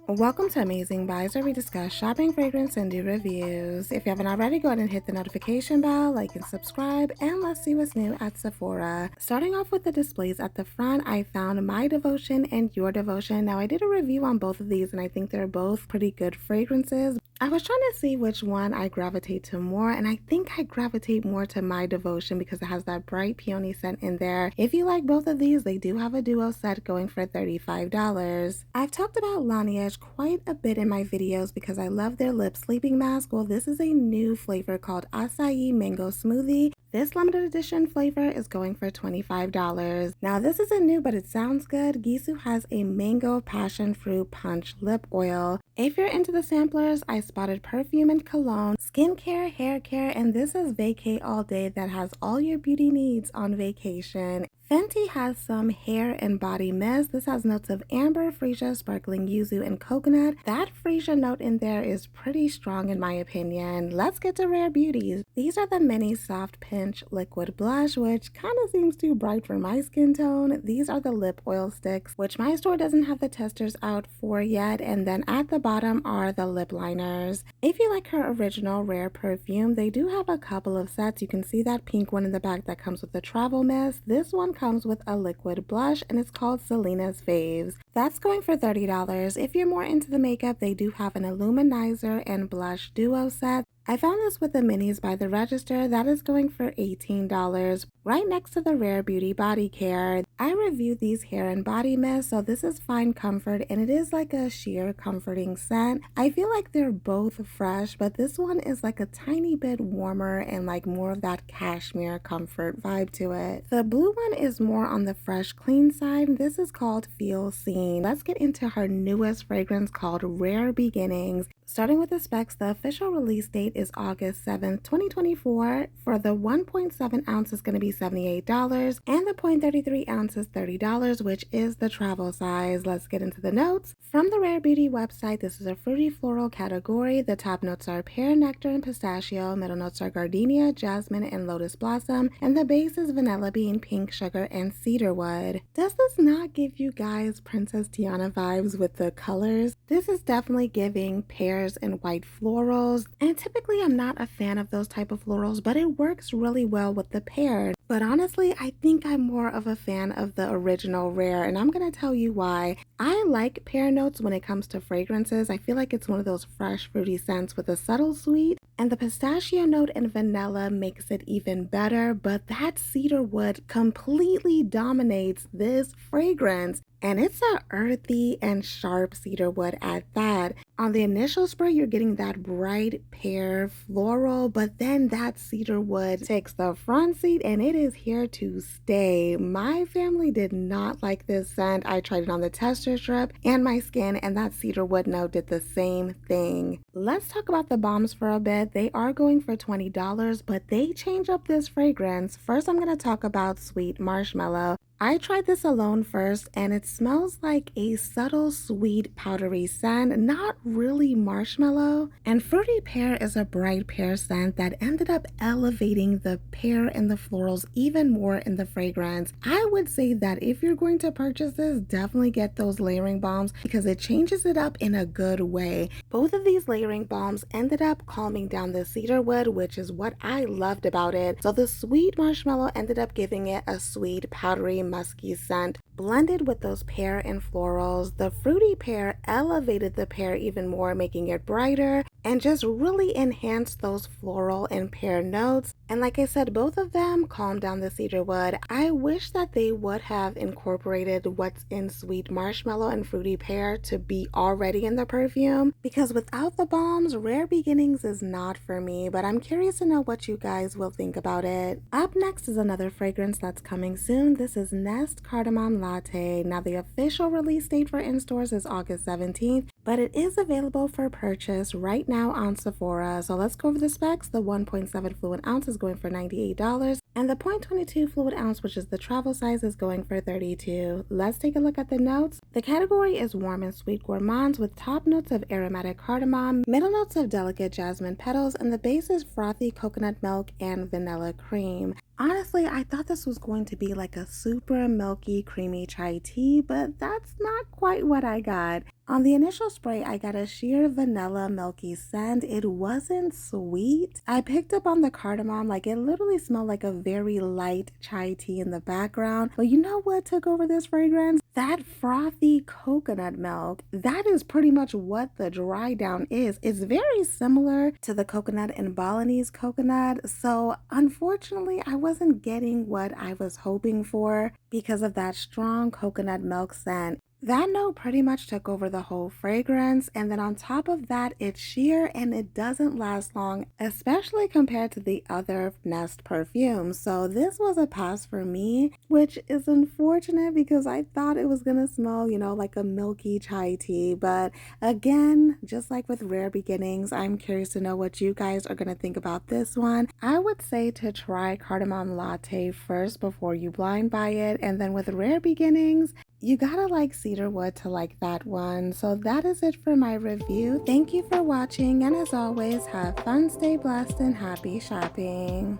Welcome to Amazing Buys, where we discuss shopping, fragrance, and do reviews. If you haven't already, go ahead and hit the notification bell, like and subscribe, and let's see what's new at Sephora. Starting off with the displays at the front, I found My Devotion and Your Devotion. Now, I did a review on both of these, and I think they're both pretty good fragrances. I was trying to see which one I gravitate to more, and I think I gravitate more to My Devotion because it has that bright peony scent in there. If you like both of these, they do have a duo set going for $35. I've talked about Laneige quite a bit in my videos because I love their lip sleeping mask. Well, this is a new flavor called Acai Mango Smoothie. This limited edition flavor is going for $25. Now, this isn't new, but it sounds good. Gisou has a mango passion fruit punch lip oil. If you're into the samplers, I spotted perfume and cologne, skincare, hair care, and this is Vacay All Day that has all your beauty needs on vacation. Fenty has some hair and body mist. This has notes of amber, freesia, sparkling yuzu, and coconut. That freesia note in there is pretty strong in my opinion. Let's get to Rare Beauties. These are the mini soft pinch liquid blush, which kind of seems too bright for my skin tone. These are the lip oil sticks, which my store doesn't have the testers out for yet. And then at the bottom are the lip liners. If you like her original Rare perfume, they do have a couple of sets. You can see that pink one in the back that comes with the travel mist. This one comes with a liquid blush and it's called Selena's Faves. That's going for $30. If you're more into the makeup, they do have an illuminizer and blush duo set. I found this with the minis by the register. That is going for $18. Right next to the Rare Beauty Body Care. I reviewed these hair and body mists, so this is Fine Comfort and it is like a sheer comforting scent. I feel like they're both fresh, but this one is like a tiny bit warmer and like more of that cashmere comfort vibe to it. The blue one is more on the fresh clean side. This is called Feel Seen. Let's get into her newest fragrance called Rare Beginnings. Starting with the specs, the official release date is August 7th, 2024. For the 1.7 ounce is going to be $78 and the 0.33 ounce is $30, which is the travel size. Let's get into the notes. From the Rare Beauty website, this is a fruity floral category. The top notes are pear, nectar, and pistachio. Middle notes are gardenia, jasmine, and lotus blossom. And the base is vanilla bean, pink sugar, and cedarwood. Does this not give you guys Princess Tiana vibes with the colors? This is definitely giving pears and white florals, and typically I'm not a fan of those type of florals, but it works really well with the pear. But honestly, I think I'm more of a fan of the original Rare, and I'm gonna tell you why. I like pear notes when it comes to fragrances. I feel like it's one of those fresh fruity scents with a subtle sweet, and the pistachio note and vanilla makes it even better, but that cedar wood completely dominates this fragrance. And it's a earthy and sharp cedar wood at that. On the initial spray, you're getting that bright pear floral, but then that cedar wood takes the front seat and it is here to stay. My family did not like this scent. I tried it on the tester strip and my skin, and that cedar wood note did the same thing. Let's talk about the bombs for a bit. They are going for $20, but they change up this fragrance. First, I'm going to talk about Sweet Marshmallow. I tried this alone first and it smells like a subtle sweet powdery scent, not really marshmallow. And fruity pear is a bright pear scent that ended up elevating the pear and the florals even more in the fragrance. I would say that if you're going to purchase this, definitely get those layering balms because it changes it up in a good way. Both of these layering balms ended up calming down the cedar wood, which is what I loved about it. So the sweet marshmallow ended up giving it a sweet powdery musky scent blended with those pear and florals. The fruity pear elevated the pear even more, making it brighter and just really enhanced those floral and pear notes. And like I said, both of them calmed down the cedar wood. I wish that they would have incorporated what's in Sweet Marshmallow and Fruity Pear to be already in the perfume, because without the balms, Rare Beginnings is not for me, but I'm curious to know what you guys will think about it. Up next is another fragrance that's coming soon. This is Nest Cardamom Latte. Now, the official release date for in-stores is August 17th, but it is available for purchase right now on Sephora. So let's go over the specs. The 1.7 fluid ounce is going for $98. And the 0.22 fluid ounce, which is the travel size, is going for $32. Let's take a look at the notes. The category is warm and sweet gourmands with top notes of aromatic cardamom, middle notes of delicate jasmine petals, and the base is frothy coconut milk and vanilla cream. Honestly, I thought this was going to be like a super milky, creamy chai tea, but that's not quite what I got. On the initial spray, I got a sheer vanilla milky scent. It wasn't sweet. I picked up on the cardamom, like it literally smelled like a very light chai tea in the background. But you know what took over this fragrance? That frothy coconut milk. That is pretty much what the dry down is. It's very similar to the coconut in Balinese coconut. So unfortunately, I wasn't getting what I was hoping for because of that strong coconut milk scent. That note pretty much took over the whole fragrance, and then on top of that, it's sheer and it doesn't last long, especially compared to the other Nest perfumes. So this was a pass for me, which is unfortunate because I thought it was gonna smell, like a milky chai tea. But again, just like with Rare Beginnings, I'm curious to know what you guys are gonna think about this one. I would say to try Cardamom Latte first before you blind buy it, and then with Rare Beginnings, you gotta like cedarwood to like that one. So that is it for my review. Thank you for watching, and as always, have fun, stay blessed, and happy shopping.